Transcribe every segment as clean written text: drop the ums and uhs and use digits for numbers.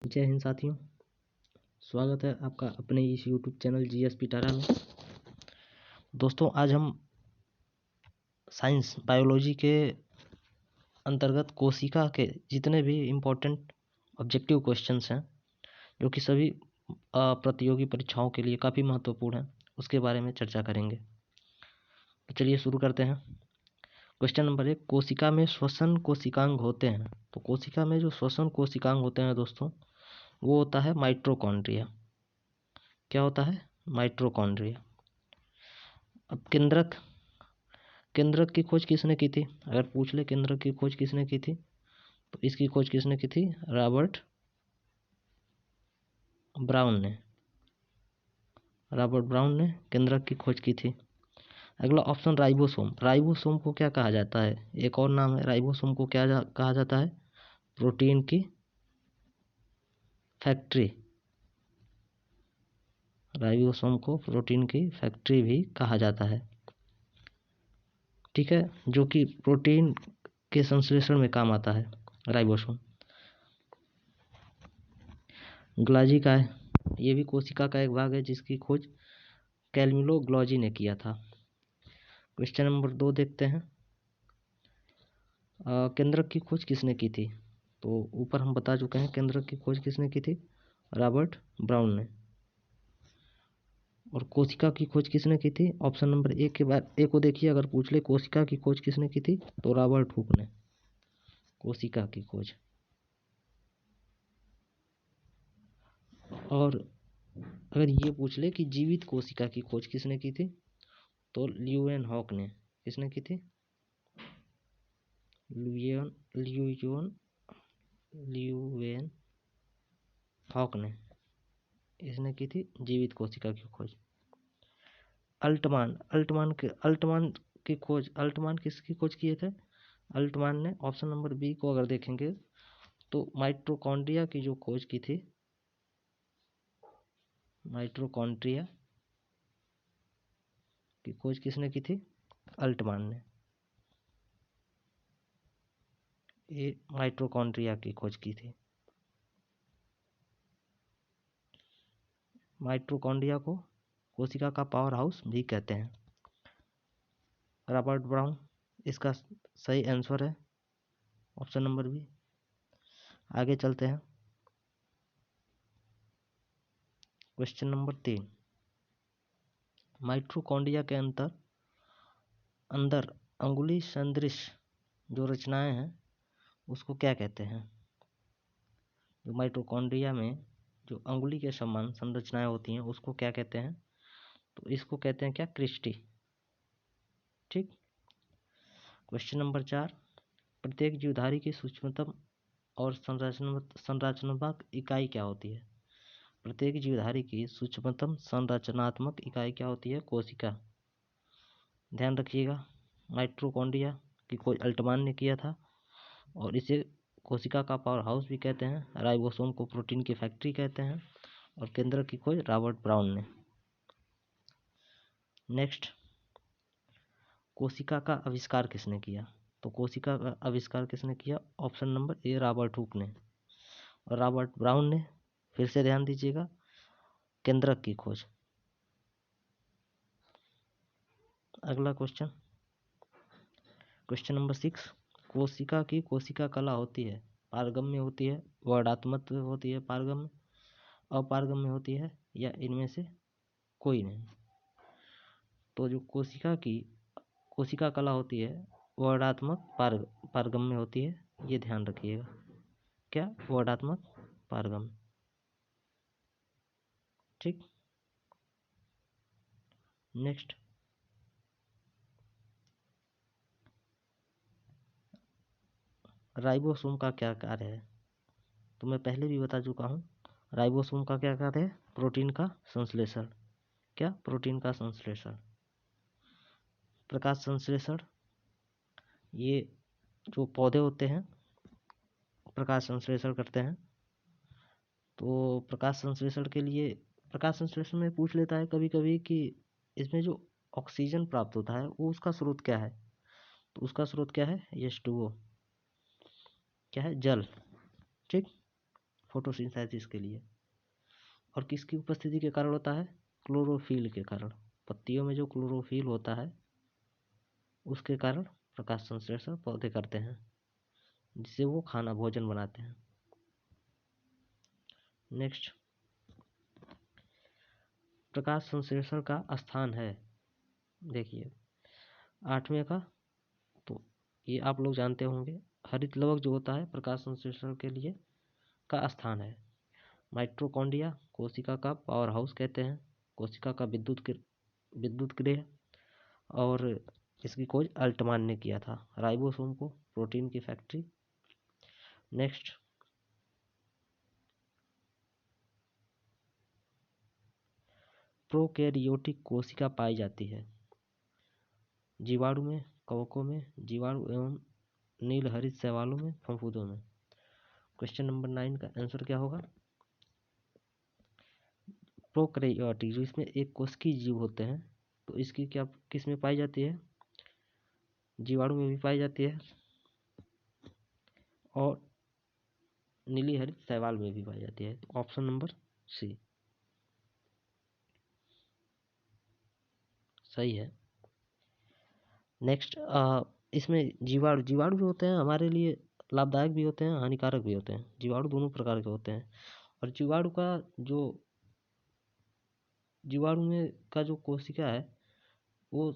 जय हिंद साथियों, स्वागत है आपका अपने इस यूट्यूब चैनल जीएसपी टारा में। दोस्तों, आज हम साइंस बायोलॉजी के अंतर्गत कोशिका के जितने भी इम्पोर्टेंट ऑब्जेक्टिव क्वेश्चंस हैं जो कि सभी प्रतियोगी परीक्षाओं के लिए काफ़ी महत्वपूर्ण हैं, उसके बारे में चर्चा करेंगे। तो चलिए शुरू करते हैं। क्वेश्चन नंबर 1, कोशिका में श्वसन कोशिकांग होते हैं। तो कोशिका में जो श्वसन कोशिकांग होते हैं दोस्तों, वो होता है माइटोकॉन्ड्रिया। क्या होता है? माइटोकॉन्ड्रिया। अब केंद्रक की खोज किसने की थी? अगर पूछ ले केंद्रक की खोज किसने की थी, तो इसकी खोज किसने की थी? रॉबर्ट ब्राउन ने केंद्रक की खोज की थी। अगला ऑप्शन राइबोसोम। राइबोसोम को क्या कहा जाता है? एक और नाम है राइबोसोम को, क्या कहा जाता है? प्रोटीन की फैक्ट्री। राइबोसोम को प्रोटीन की फैक्ट्री भी कहा जाता है, ठीक है, जो कि प्रोटीन के संश्लेषण में काम आता है राइबोसोम। ग्लाजी का है, ये भी कोशिका का एक भाग है जिसकी खोज कैल्मिलो ग्लॉजी ने किया था। क्वेश्चन नंबर 2 देखते हैं। केंद्रक की खोज किसने की थी? तो ऊपर हम बता चुके हैं केंद्रक की खोज किसने की थी? रॉबर्ट ब्राउन ने। और कोशिका की खोज किसने की थी? ऑप्शन नंबर ए के बाद ए को देखिए, अगर पूछ ले कोशिका की खोज किसने की थी, तो रॉबर्ट हुक ने कोशिका की खोज। और अगर ये पूछ ले कि जीवित कोशिका की खोज किसने की थी, तो ल्यूवेन हॉक ने। किसने की थी? ल्यूवेन हॉक ने इसने की थी जीवित कोशिका की खोज। अल्टमान किसकी खोज किए थे? अल्टमान ने। ऑप्शन नंबर बी को अगर देखेंगे तो माइटोकॉन्ड्रिया की जो खोज की थी, माइटोकॉन्ड्रिया की खोज किसने की थी? अल्टमान ने। ये माइटोकॉन्ड्रिया की खोज की थी। माइटोकॉन्ड्रिया को कोशिका का पावर हाउस भी कहते हैं। रॉबर्ट ब्राउन इसका सही आंसर है, ऑप्शन नंबर बी। आगे चलते हैं। क्वेश्चन नंबर 3, माइटोकॉन्ड्रिया के अंदर अंगुली सदृश जो रचनाएं हैं उसको क्या कहते हैं? जो माइटोकॉन्ड्रिया में जो अंगुली के समान संरचनाएं होती हैं उसको क्या कहते हैं? तो इसको कहते हैं क्या? क्रिस्टी। ठीक। क्वेश्चन नंबर 4, प्रत्येक जीवधारी की सूक्ष्मतम और संरचनात्मक इकाई क्या होती है? प्रत्येक जीवधारी की सूक्ष्मतम संरचनात्मक इकाई क्या होती है? कोशिका। ध्यान रखिएगा, माइटोकॉन्ड्रिया की खोज अल्टमान ने किया था और इसे कोशिका का पावर हाउस भी कहते हैं। राइबोसोम को प्रोटीन की फैक्ट्री कहते हैं और केंद्रक की खोज रॉबर्ट ब्राउन ने। नेक्स्ट, कोशिका का आविष्कार किसने किया? तो कोशिका का आविष्कार किसने किया? Option number A Robert Hooke ने। और रॉबर्ट ब्राउन ने, फिर से ध्यान दीजिएगा, केंद्रक की खोज। अगला क्वेश्चन नंबर 6, कोशिका की कोशिका कला होती है, पारगम्य होती है, वर्णात्मक होती है, पारगम्य, अपारगम्य होती है, या इनमें से कोई नहीं? तो जो कोशिका कला होती है वर्णात्मक पारगम्य होती है, ये ध्यान रखिएगा। क्या? वर्णात्मक पारगम्य। ठीक। नेक्स्ट, राइबोसोम का क्या कार्य है? तो मैं पहले भी बता चुका हूँ, राइबोसोम का क्या कार्य है? प्रोटीन का संश्लेषण। क्या? प्रोटीन का संश्लेषण, प्रकाश संश्लेषण। ये जो पौधे होते हैं प्रकाश संश्लेषण करते हैं। तो प्रकाश संश्लेषण में पूछ लेता है कभी कभी कि इसमें जो ऑक्सीजन प्राप्त होता है वो उसका स्रोत क्या है? तो उसका स्रोत क्या है? H2O। क्या है? जल। ठीक। फोटोसिंथेसिस के लिए। और किसकी उपस्थिति के कारण होता है? क्लोरोफिल के कारण। पत्तियों में जो क्लोरोफिल होता है उसके कारण प्रकाश संश्लेषण पौधे करते हैं, जिससे वो खाना भोजन बनाते हैं। नेक्स्ट, प्रकाश संश्लेषण का स्थान है, देखिए 8वें का, तो ये आप लोग जानते होंगे, हरित लवक जो होता है प्रकाश संश्लेषण के लिए का स्थान है। माइटोकॉन्ड्रिया कोशिका का पावर हाउस कहते हैं, कोशिका का विद्युत गृह, और इसकी खोज अल्टमान ने किया था। राइबोसोम को प्रोटीन की फैक्ट्री। नेक्स्ट, प्रोकैरियोटिक कोशिका पाई जाती है जीवाणु में, कवकों में, जीवाणु एवं नील हरित शैवालों में, फफूंदों में। क्वेश्चन नंबर 9 का आंसर क्या होगा? प्रोकैरियोटिक जो इसमें एक कोशिकीय जीव होते हैं, तो इसकी क्या किस में पाई जाती है? जीवाणु में भी पाई जाती है और नीली हरित शैवाल में भी पाई जाती है। ऑप्शन नंबर सी सही है। नेक्स्ट, इसमें जीवाणु जो होते हैं हमारे लिए लाभदायक भी होते हैं, हानिकारक भी होते हैं। जीवाणु दोनों प्रकार के होते हैं, और जीवाणु में का जो कोशिका है वो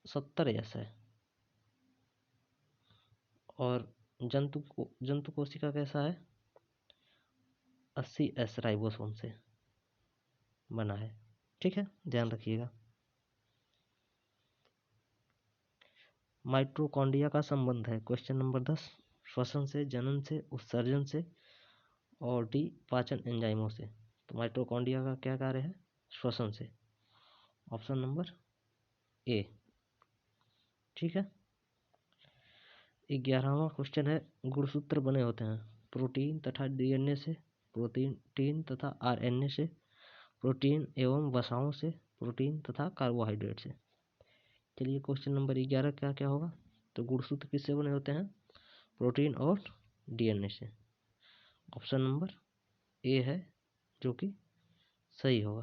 70S है, और जंतु कोशिका कैसा है? 80S राइबोसोम से बना है। ठीक है, ध्यान रखिएगा। माइटोकॉन्ड्रिया का संबंध है, क्वेश्चन नंबर 10, श्वसन से, जनन से, उत्सर्जन से, और डी पाचन एंजाइमों से। तो माइटोकॉन्ड्रिया का क्या कार्य है? श्वसन से। Option number A. ठीक है। 11वां क्वेश्चन है, गुणसूत्र बने होते हैं प्रोटीन तथा डीएनए से, प्रोटीन तथा आरएनए से, प्रोटीन एवं वसाओं से, प्रोटीन तथा कार्बोहाइड्रेट से। चलिए क्वेश्चन नंबर 11 क्या क्या होगा? तो गुणसूत्र किससे बने होते हैं? प्रोटीन और डीएनए से। ऑप्शन नंबर ए है जो कि सही होगा।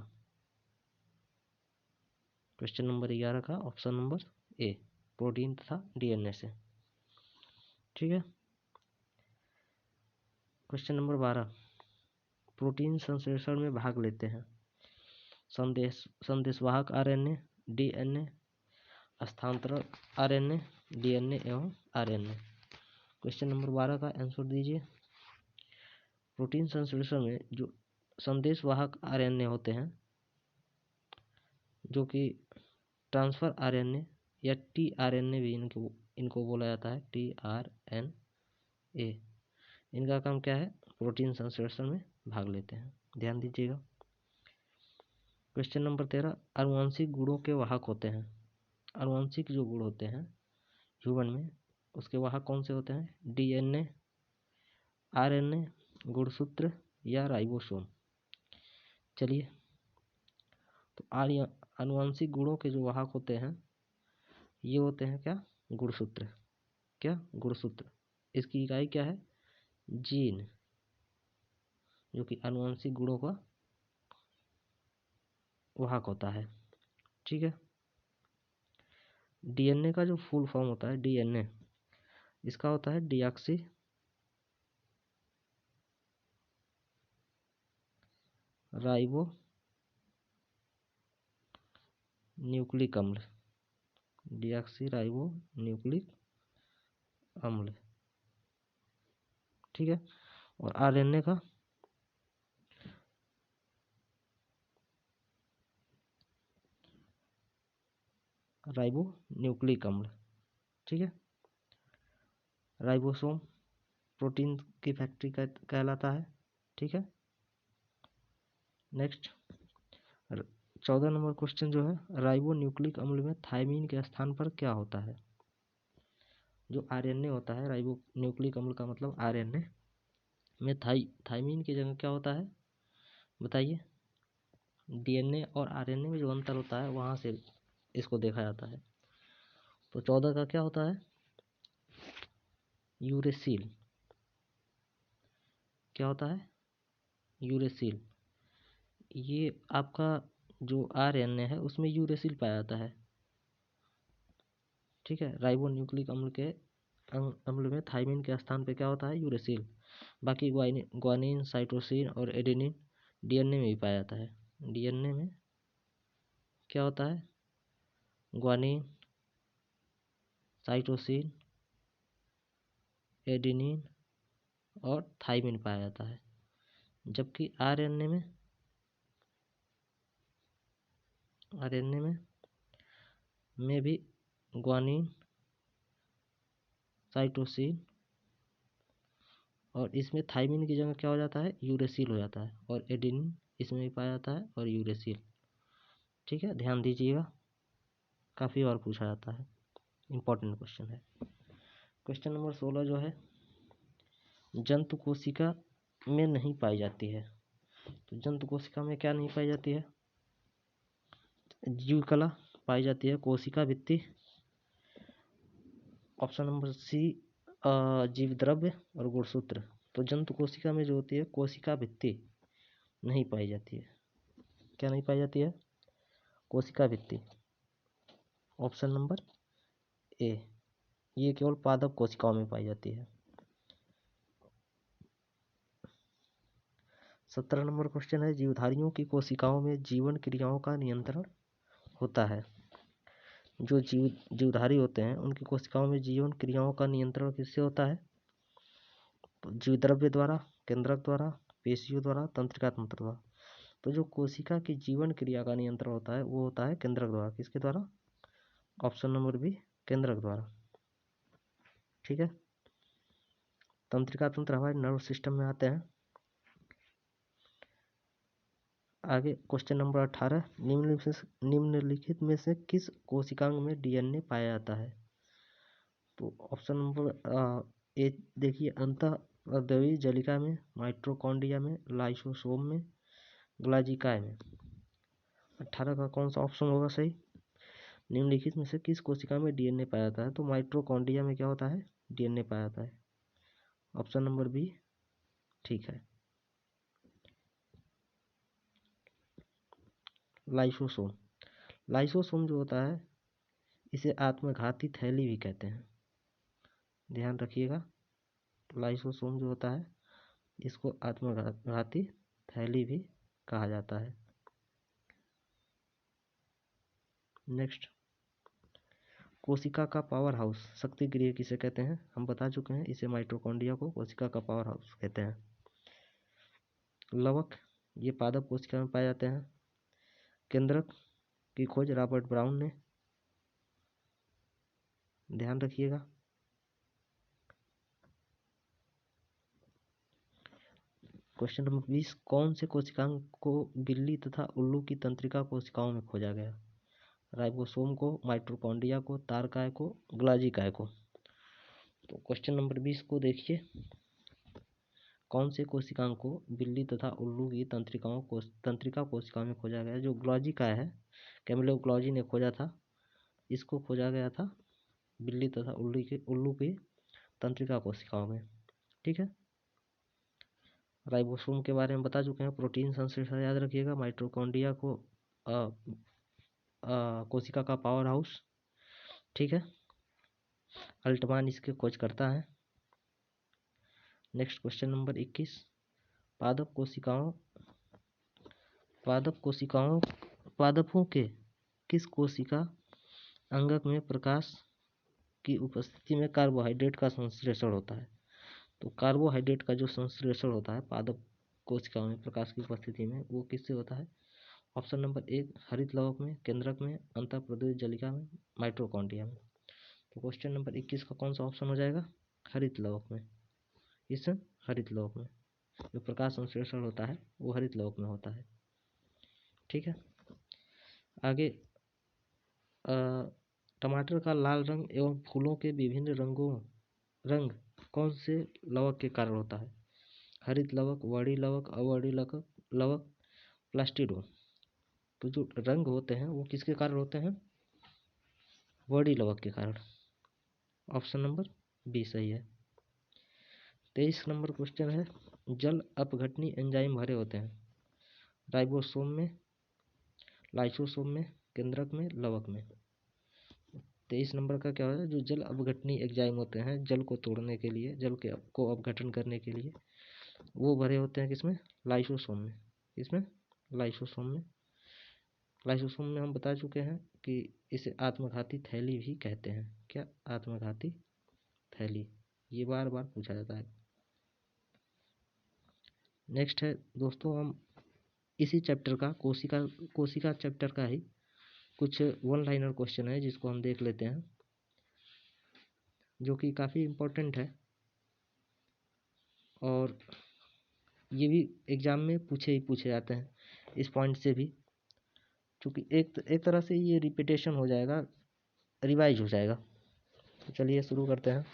क्वेश्चन नंबर 11 का ऑप्शन नंबर ए, प्रोटीन तथा डीएनए से। ठीक है। क्वेश्चन नंबर 12, प्रोटीन संश्लेषण में भाग लेते हैं संदेशवाहक आरएनए, डीएनए, स्थानांतरण आरएनए, डीएनए एवं आरएनए। क्वेश्चन नंबर 12 का आंसर दीजिए। प्रोटीन संश्लेषण में जो संदेशवाहक आरएनए होते हैं, जो कि ट्रांसफर आरएनए या टीआरएनए भी इनको बोला जाता है, टीआरएनए, इनका काम क्या है? प्रोटीन संश्लेषण में भाग लेते हैं, ध्यान दीजिएगा। क्वेश्चन नंबर 13, आनुवंशिक गुणों के वाहक होते हैं। आनुवंशिक जो गुण होते हैं ह्यूमन में, उसके वाहक कौन से होते हैं? डीएनए, आरएनए, गुणसूत्र या राइबोसोम। चलिए, तो आनुवंशिक गुणों के जो वाहक होते हैं ये होते हैं क्या? गुणसूत्र। क्या? गुणसूत्र। इसकी इकाई क्या है? जीन, जो कि आनुवंशिक गुणों का वाहक होता है। ठीक है। डीएनए का जो फुल फॉर्म होता है डीएनए, इसका होता है डीऑक्सी राइबो न्यूक्लिक अम्ल, डीऑक्सी राइबो न्यूक्लिक अम्ल। ठीक है। और आरएनए का राइबो न्यूक्लिक अम्ल। ठीक है। राइबोसोम प्रोटीन की फैक्ट्री कहलाता है। ठीक है। नेक्स्ट, 14 नंबर क्वेश्चन जो है, राइबो न्यूक्लिक अम्ल में थायमीन के स्थान पर क्या होता है? जो आरएनए होता है, राइबो न्यूक्लिक अम्ल का मतलब आरएनए में थायमीन की जगह क्या होता है बताइए? डीएनए और आरएनए में जो अंतर होता है वहाँ से इसको देखा जाता है। तो 14 का क्या होता है? यूरेसिल। क्या होता है? यूरेसिल, ये आपका जो आरएनए है उसमें यूरेसिल पाया जाता है। ठीक है, राइबोन्यूक्लिक अम्ल के अम्ल में थाइमिन के स्थान पे क्या होता है? यूरेसिल। बाकी ग्वानिन, साइटोसिन और एडेनिन डीएनए में भी पाया जाता है। डीएनए में क्या होता है? ग्वानिन, साइटोसिन, एडेनिन और थाइमिन पाया जाता है। जबकि आरएनए में भी ग्वानिन, साइटोसिन और इसमें थाइमिन की जगह क्या हो जाता है? यूरेसिल हो जाता है। और एडेनिन इसमें भी पाया जाता है और यूरेसिल। ठीक है, ध्यान दीजिएगा, काफ़ी बार पूछा जाता है, इम्पोर्टेंट क्वेश्चन है। क्वेश्चन नंबर 16 जो है, जंतु कोशिका में नहीं पाई जाती है। तो जंतु कोशिका में क्या नहीं पाई जाती है? जीव कला पाई जाती है, कोशिका भित्ति, ऑप्शन नंबर सी जीव द्रव्य और गुणसूत्र। तो जंतु कोशिका में जो होती है कोशिका भित्ति नहीं पाई जाती है। क्या नहीं पाई जाती है? कोशिका भित्ति, ऑप्शन नंबर ए। ये केवल पादप कोशिकाओं में पाई जाती है। 17 नंबर क्वेश्चन है, जीवधारियों की कोशिकाओं में जीवन क्रियाओं का नियंत्रण होता है। जो जीवधारी होते हैं उनकी कोशिकाओं में जीवन क्रियाओं का नियंत्रण किससे होता है? तो जीवद्रव्य द्वारा, केंद्रक द्वारा, पेशियों द्वारा, तंत्रिका तंत्र द्वारा। तो जो कोशिका की जीवन क्रिया का नियंत्रण होता है वो होता है केंद्रक द्वारा। किसके द्वारा? ऑप्शन नंबर बी, केंद्रक द्वारा। ठीक है, तंत्रिका तंत्र हमारे नर्व सिस्टम में आते हैं। आगे क्वेश्चन नंबर 18, निम्नलिखित में से किस कोशिकांग में डीएनए पाया जाता है? तो ऑप्शन नंबर ए देखिए, अंतःद्रवी जलिका में, माइटोकॉन्ड्रिया में, लाइसोसोम में, ग्लाजिकाय में। 18 का कौन सा ऑप्शन होगा सही? निम्नलिखित में से किस कोशिका में डीएनए पाया जाता है? तो माइटोकॉन्ड्रिया में क्या होता है? डीएनए पाया जाता है। ऑप्शन नंबर बी ठीक है। लाइसोसोम, लाइसोसोम जो होता है इसे आत्मघाती थैली भी कहते हैं, ध्यान रखिएगा। लाइसोसोम जो होता है इसको आत्मघाती थैली भी कहा जाता है। नेक्स्ट, कोशिका का पावर हाउस, शक्ति गृह किसे कहते हैं? हम बता चुके हैं, इसे माइटोकॉन्ड्रिया को कोशिका का पावर हाउस कहते हैं। लवक, ये पादप कोशिका में पाए जाते हैं। केंद्रक की खोज रॉबर्ट ब्राउन ने, ध्यान रखिएगा। क्वेश्चन नंबर 20, कौन से कोशिकांग को बिल्ली तथा उल्लू की तंत्रिका कोशिकाओं में खोजा गया? राइबोसोम को, माइटोकॉन्ड्रिया को, तारकाय को, ग्लाजिकाय को। तो क्वेश्चन नंबर 20 को देखिए, कौन से कोशिकांग को बिल्ली तथा उल्लू की तंत्रिका कोशिकाओं में खोजा गया? जो ग्लाजिकाय है, कैमिलो ग्लॉजी ने खोजा था, इसको खोजा गया था बिल्ली तथा उल्लू की तंत्रिका कोशिकाओं में। ठीक है, राइबोसोम के बारे में बता चुके हैं, प्रोटीन संश्लेषण याद रखिएगा। माइटोकॉन्ड्रिया को कोशिका का पावर हाउस। ठीक है, अल्टमान इसकी खोज करता है। नेक्स्ट क्वेश्चन नंबर 21, पादपों के किस कोशिका अंगक में प्रकाश की उपस्थिति में कार्बोहाइड्रेट का संश्लेषण होता है? तो कार्बोहाइड्रेट का जो संश्लेषण होता है पादप कोशिकाओं में प्रकाश की उपस्थिति में, वो किससे होता है? ऑप्शन नंबर 1, हरित लवक में, केंद्रक में, अंतःप्रद्रवी जलिका में, माइटोकॉन्ड्रिया में। तो क्वेश्चन नंबर 21 का कौन सा ऑप्शन हो जाएगा? हरित लवक में। इस हरित लवक में जो प्रकाश संश्लेषण होता है वो हरित लवक में होता है। ठीक है, आगे टमाटर का लाल रंग एवं फूलों के विभिन्न रंग कौन से लवक के कारण होता है? हरित लवक, वर्णी लवक, अवर्णी लवक, प्लास्टिडोन। तो जो रंग होते हैं वो किसके कारण होते हैं? वर्णी लवक के कारण। ऑप्शन नंबर बी सही है। 23 नंबर क्वेश्चन है, जल अपघटनी एंजाइम भरे होते हैं? राइबोसोम में, लाइसोसोम में, केंद्रक में, लवक में। 23 नंबर का क्या है? जो जल अपघटनी एंजाइम होते हैं जल को तोड़ने के लिए, जल के को अपघटन करने के लिए, वो भरे होते हैं किसमें? लाइसोसोम में। किसमें? लाइसोसोम में। लाइसोसोम में हम बता चुके हैं कि इसे आत्मघाती थैली भी कहते हैं। क्या? आत्मघाती थैली। ये बार बार पूछा जाता है। नेक्स्ट है दोस्तों, हम इसी चैप्टर का कोशिका चैप्टर का ही कुछ वन लाइनर क्वेश्चन है जिसको हम देख लेते हैं, जो कि काफ़ी इम्पोर्टेंट है और ये भी एग्ज़ाम में पूछे जाते हैं इस पॉइंट से भी, क्योंकि एक तरह से ये रिपीटेशन हो जाएगा, रिवाइज हो जाएगा। तो चलिए शुरू करते हैं।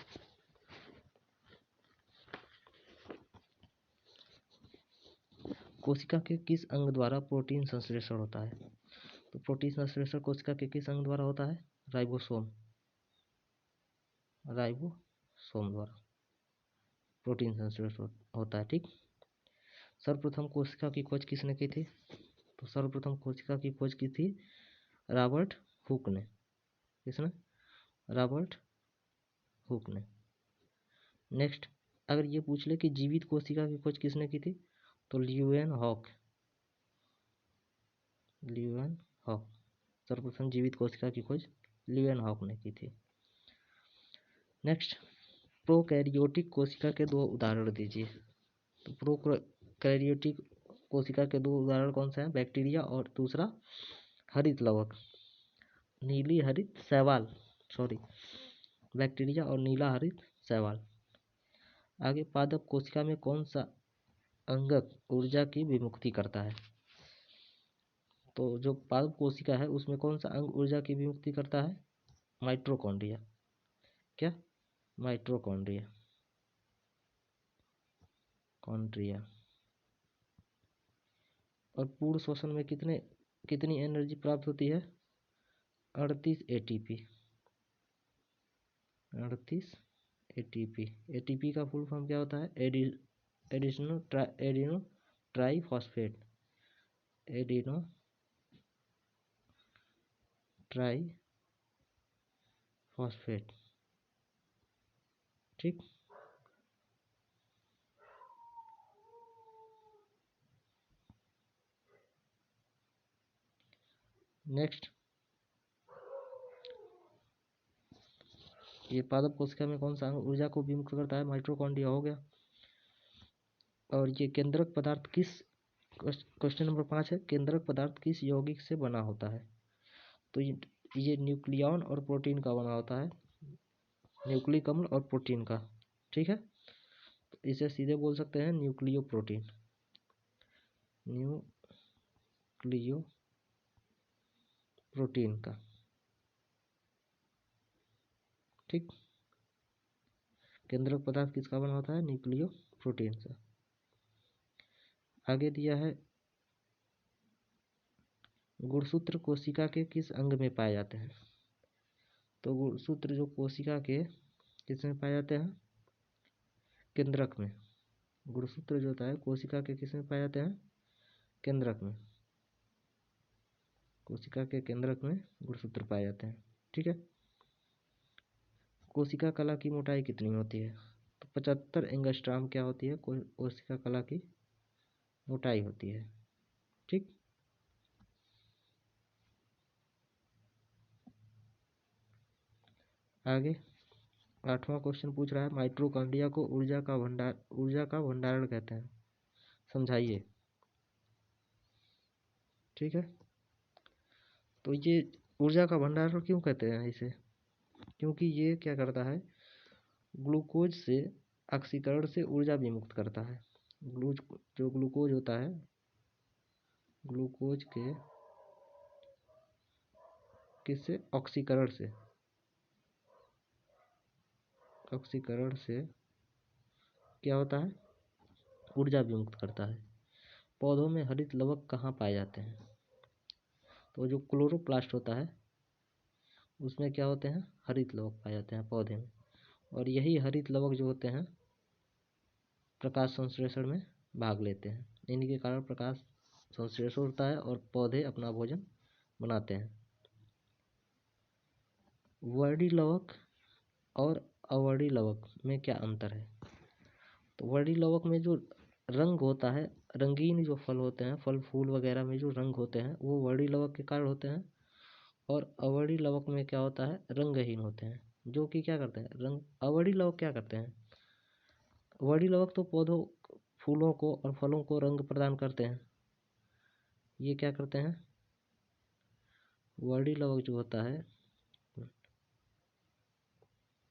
कोशिका के किस अंग द्वारा प्रोटीन संश्लेषण होता है? तो प्रोटीन संश्लेषण कोशिका के किस अंग द्वारा होता है? राइबोसोम द्वारा प्रोटीन संश्लेषण होता है। ठीक। सर्वप्रथम कोशिका की खोज किसने की थी? तो सर्वप्रथम कोशिका की खोज की थी रॉबर्ट हुक ने। किसने? रॉबर्ट हुक ने। नेक्स्ट, अगर ये पूछ ले कि जीवित कोशिका की खोज किसने की थी, तो ल्यूवेनहॉक। सर्वप्रथम जीवित कोशिका की खोज ल्यूवेनहॉक ने की थी। नेक्स्ट, प्रोकैरियोटिक कोशिका के 2 उदाहरण दीजिए। तो प्रोकैरियोटिक कोशिका के 2 उदाहरण कौन से हैं? बैक्टीरिया और दूसरा हरित लवक, नीली हरित शैवाल, बैक्टीरिया और नीला हरित शैवाल। आगे, पादप कोशिका में कौन सा अंगक ऊर्जा की विमुक्ति करता है? तो जो पादप कोशिका है उसमें कौन सा अंग ऊर्जा की विमुक्ति करता है? माइटोकॉन्ड्रिया। क्या? माइटोकॉन्ड्रिया। और पूर्ण श्वसन में कितनी एनर्जी प्राप्त होती है? 38 एटीपी। 38 एटीपी। एटीपी का फुल फॉर्म क्या होता है? Adeno triphosphate. Adeno triphosphate. ठीक। नेक्स्ट, ये पादप कोशिका में कौन सा अंग ऊर्जा को विमुक्त करता है? माइटोकॉन्ड्रिया हो गया। और ये केंद्रक पदार्थ किस, क्वेश्चन नंबर 5 है, केंद्रक पदार्थ किस यौगिक से बना होता है? तो ये न्यूक्लियन और प्रोटीन का बना होता है, न्यूक्लिक अम्ल और प्रोटीन का। ठीक है, तो इसे सीधे बोल सकते हैं न्यूक्लियो प्रोटीन। का। ठीक। केंद्रक पदार्थ किसका बना होता है? न्यूक्लियो प्रोटीन से। आगे दिया है, गुणसूत्र कोशिका के किस अंग में पाए जाते हैं? तो गुणसूत्र जो कोशिका के किस में पाए जाते हैं? केंद्रक में। गुणसूत्र जो होता है कोशिका के किस में पाए जाते हैं? केंद्रक में। कोशिका के केंद्रक में गुणसूत्र पाए जाते हैं। ठीक है। कोशिका कला की मोटाई कितनी होती है? तो 75 एंगस्ट्रॉम क्या होती है? कोशिका कला की मोटाई होती है। ठीक। आगे 8वां क्वेश्चन पूछ रहा है, माइटोकॉन्ड्रिया को ऊर्जा का भंडारण कहते हैं, समझाइए। ठीक है, तो ये ऊर्जा का भंडारण क्यों कहते हैं इसे? क्योंकि ये क्या करता है? ग्लूकोज से ऑक्सीकरण से ऊर्जा विमुक्त करता है। जो ग्लूकोज होता है, ग्लूकोज के किससे? ऑक्सीकरण से क्या होता है? ऊर्जा विमुक्त करता है। पौधों में हरित लवक कहाँ पाए जाते हैं? तो जो क्लोरोप्लास्ट होता है उसमें क्या होते हैं? हरित लवक पाए जाते हैं पौधे में। और यही हरित लवक जो होते हैं प्रकाश संश्लेषण में भाग लेते हैं। इन्हीं के कारण प्रकाश संश्लेषण होता है और पौधे अपना भोजन बनाते हैं। वर्णी लवक और अवर्णी लवक में क्या अंतर है? तो वर्णी लवक में जो रंग होता है, रंगीन जो फल होते हैं, फल फूल वगैरह में जो रंग होते हैं वो वर्णी लवक के कारण होते हैं। और अवर्णी लवक में क्या होता है, रंगहीन होते हैं, जो कि क्या करते हैं, रंग। अवर्णी लवक क्या करते हैं? वर्णी लवक तो पौधों, फूलों को और फलों को रंग प्रदान करते हैं। ये क्या करते हैं? वर्णी लवक जो होता है,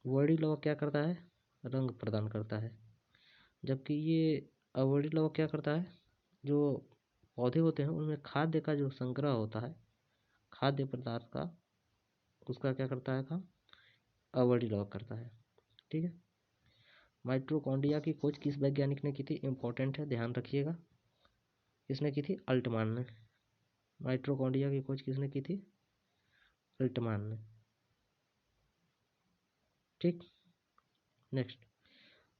वर्णी लवक क्या करता है? रंग प्रदान करता है। जबकि ये अवर्णी लवक क्या करता है? जो पौधे होते हैं उनमें खाद्य का जो संग्रह होता है, खाद्य पदार्थ का, उसका क्या करता है काम? अवर्णी लवक करता है। ठीक है। माइटोकॉन्ड्रिया की खोज किस वैज्ञानिक ने की थी? इंपॉर्टेंट है, ध्यान रखिएगा। किसने की थी? अल्टमान ने। माइटोकॉन्ड्रिया की खोज किसने की थी? अल्टमान ने। ठीक। नेक्स्ट,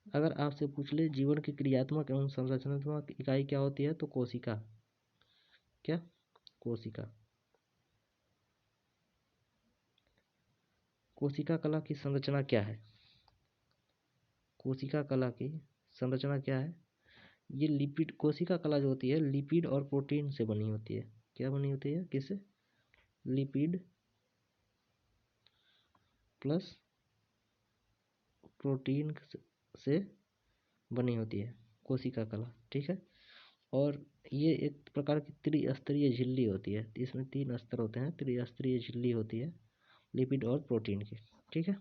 अगर आपसे पूछ ले जीवन की क्रियात्मक एवं संरचनात्मक इकाई क्या होती है, तो कोशिका। क्या? कोशिका। कोशिका कला की संरचना क्या है? कोशिका कला की संरचना क्या है? ये लिपिड, कोशिका कला जो होती है लिपिड और प्रोटीन से बनी होती है। क्या बनी होती है? किससे? लिपिड प्लस प्रोटीन से बनी होती है कोशिका कला। ठीक है। और ये एक प्रकार की त्रिस्तरीय झिल्ली होती है। इसमें 3 स्तर होते हैं, त्रिस्तरीय झिल्ली होती है लिपिड और प्रोटीन की। ठीक है।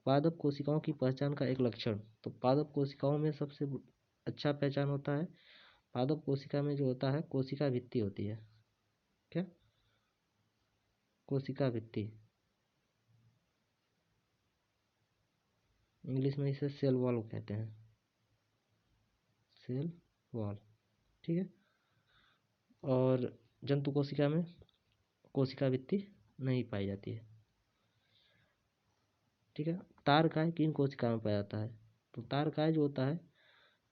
पादप कोशिकाओं की पहचान का एक लक्षण। तो पादप कोशिकाओं में सबसे अच्छा पहचान होता है, पादप कोशिका में जो होता है कोशिका भित्ति होती है। क्या? कोशिका भित्ति। इंग्लिश में इसे सेल वॉल कहते हैं, सेल वॉल। ठीक है। और जंतु कोशिका में कोशिका भित्ति नहीं पाई जाती है। ठीक है। तारकाय किन कोशिका में पाया जाता है? तो तारकाय जो होता है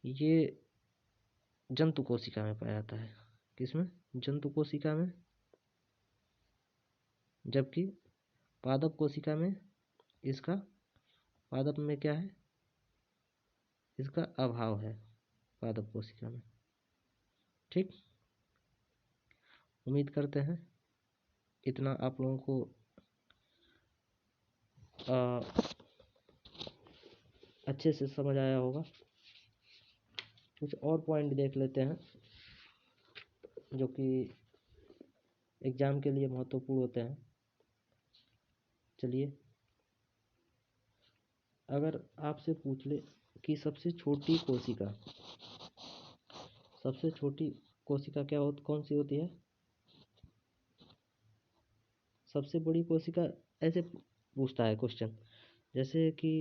ये जंतु कोशिका में पाया जाता है। किसमें? जंतु कोशिका में। जबकि पादप कोशिका में इसका, पादप में क्या है, इसका अभाव है पादप कोशिका में। ठीक। उम्मीद करते हैं इतना आप लोगों को अच्छे से समझ आया होगा। कुछ और पॉइंट देख लेते हैं जो कि एग्जाम के लिए महत्वपूर्ण होते हैं। चलिए, अगर आपसे पूछ ले कि सबसे छोटी कोशिका, सबसे छोटी कोशिका क्या होती, कौन सी होती है? सबसे बड़ी कोशिका, ऐसे पूछता है क्वेश्चन, जैसे कि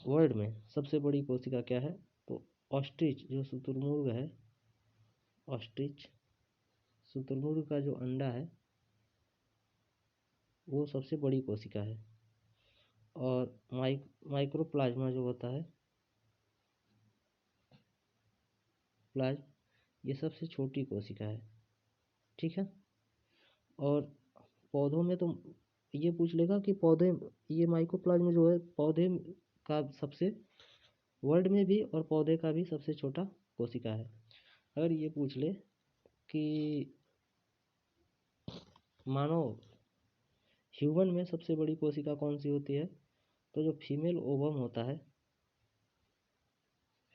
वर्ल्ड में सबसे बड़ी कोशिका क्या है? तो ऑस्ट्रिच, जो शुतुरमुर्ग है, ऑस्ट्रिच शुतुरमुर्ग का जो अंडा है वो सबसे बड़ी कोशिका है। और माइक्रोप्लाज्मा जो होता है, प्लाज्म, ये सबसे छोटी कोशिका है। ठीक है। और पौधों में तो ये पूछ लेगा कि पौधे, ये माइक्रोप्लाज्म जो है पौधे का सबसे, वर्ल्ड में भी और पौधे का भी सबसे छोटा कोशिका है। अगर ये पूछ ले कि मानव, ह्यूमन में सबसे बड़ी कोशिका कौन सी होती है, तो जो फीमेल ओवम होता है,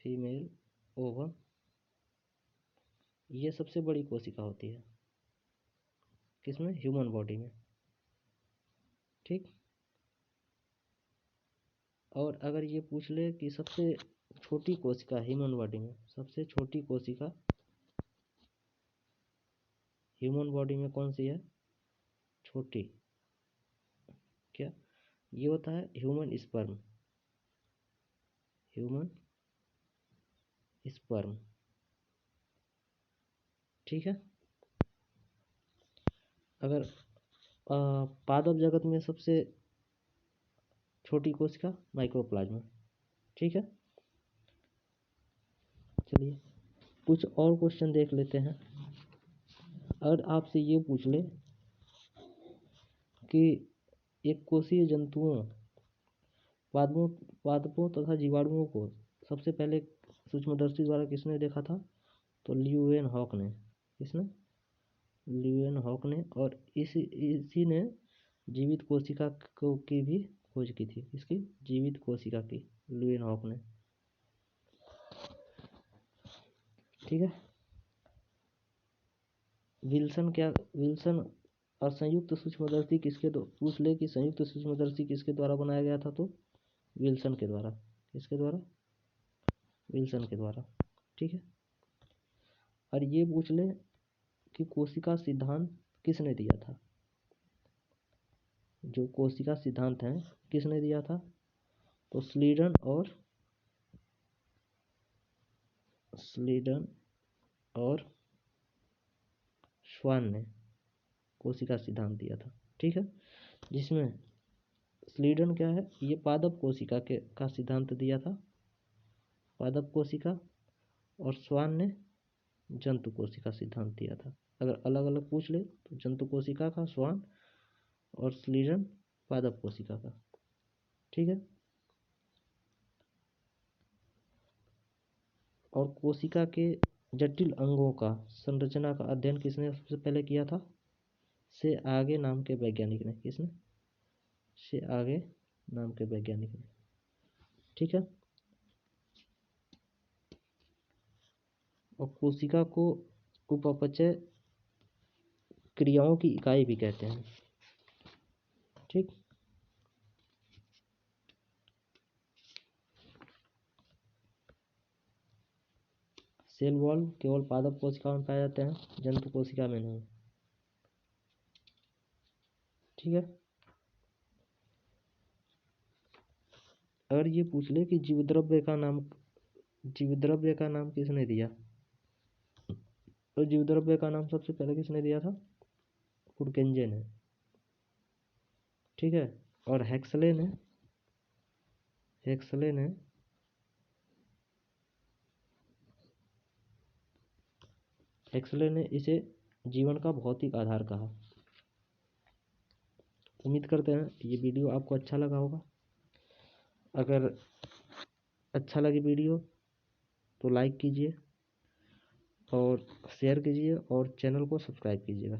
फीमेल ओवम, ये सबसे बड़ी कोशिका होती है। किसमें? ह्यूमन बॉडी में। ठीक। और अगर ये पूछ ले कि सबसे छोटी कोशिका ह्यूमन बॉडी में, सबसे छोटी कोशिका ह्यूमन बॉडी में कौन सी है छोटी? क्या? ये होता है ह्यूमन स्पर्म, ह्यूमन स्पर्म। ठीक है। अगर पादप जगत में सबसे छोटी कोशिका माइक्रोप्लाज्मा। ठीक है, चलिए कुछ और क्वेश्चन देख लेते हैं। अगर आपसे ये पूछ ले कि एक कोशीय जंतुओं पादपों तथा जीवाणुओं को सबसे पहले सूक्ष्मदर्शी द्वारा किसने देखा था, तो ल्यूवेनहॉक ने। किसने? ल्यूवेनहॉक ने। और इसी ने जीवित कोशिका की भी खोज की थी। इसकी जीवित कोशिका की ल्यूवेनहॉक ने। ठीक है, विल्सन और संयुक्त सूक्ष्मदर्शी पूछ ले कि संयुक्त सूक्ष्मदर्शी किसके द्वारा बनाया गया था, तो विल्सन के द्वारा। किसके द्वारा? विल्सन के द्वारा। ठीक है, और ये पूछ ले कि कोशिका सिद्धांत किसने दिया था। जो कोशिका सिद्धांत है किसने दिया था, तो स्लीडन और श्वान ने कोशिका सिद्धांत दिया था। ठीक है, जिसमें स्लीडन क्या है, ये पादप कोशिका का सिद्धांत दिया था, पादप कोशिका। और श्वान ने जंतु कोशिका सिद्धांत दिया था। अगर अलग अलग पूछ ले तो जंतु कोशिका का श्वान और स्लीडन पादप कोशिका का। ठीक है, और कोशिका के जटिल अंगों का संरचना का अध्ययन किसने सबसे पहले किया था, से आगे नाम के वैज्ञानिक ने। किसने? से आगे नाम के वैज्ञानिक ने। ठीक है, और कोशिका को उपापचय क्रियाओं की इकाई भी कहते हैं। ठीक, सेल वॉल केवल पादप कोशिका में पाए जाते हैं, जंतु कोशिका में नहीं। ठीक है, अगर ये पूछ ले कि जीवद्रव्य का नाम किसने दिया, तो जीवद्रव्य का नाम सबसे पहले किसने दिया था, पुरकेंजे ने। ठीक है, और हेक्सले ने इसे जीवन का भौतिक आधार कहा। उम्मीद करते हैं ये वीडियो आपको अच्छा लगा होगा। अगर अच्छा लगे वीडियो तो लाइक कीजिए और शेयर कीजिए और चैनल को सब्सक्राइब कीजिएगा।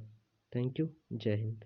थैंक यू, जय हिंद।